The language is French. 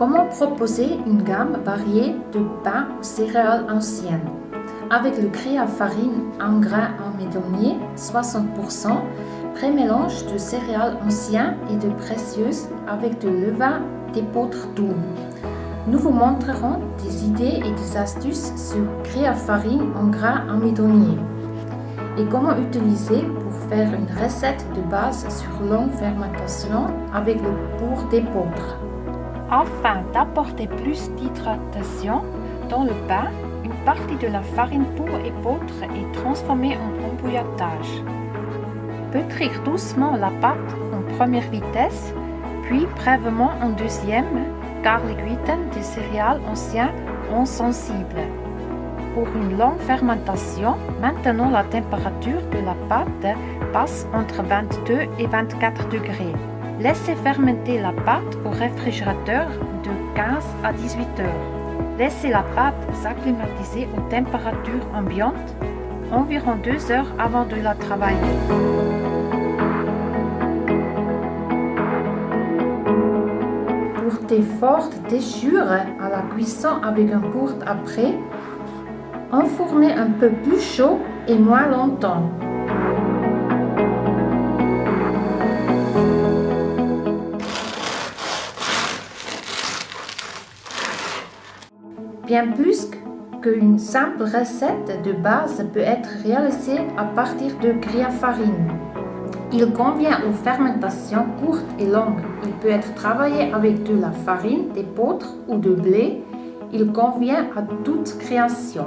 Comment proposer une gamme variée de pains aux céréales anciennes? Avec le Créafarine en grains amidonniers 60%, pré-mélange de céréales anciennes et de précieuses avec de levain d'épeautre double. Nous vous montrerons des idées et des astuces sur Créafarine en grains amidonniers et comment utiliser pour faire une recette de base sur longue fermentation avec le pour d'épeautre. Afin d'apporter plus d'hydratation dans le pain, une partie de la farine pour épeautre est transformée en embouillotage. Pétrir doucement la pâte en première vitesse, puis brièvement en deuxième, car les gluten des céréales anciennes sont sensibles. Pour une longue fermentation, maintenant la température de la pâte passe entre 22 et 24 degrés. Laissez fermenter la pâte au réfrigérateur de 15 à 18 heures. Laissez la pâte s'acclimatiser aux températures ambiantes environ 2 heures avant de la travailler. Pour des fortes déchirures à la cuisson avec un court après, enfournez un peu plus chaud et moins longtemps. Bien plus qu'une simple recette de base peut être réalisée à partir de Créafarine. Il convient aux fermentations courtes et longues. Il peut être travaillé avec de la farine d'épeautre ou de blé. Il convient à toute création.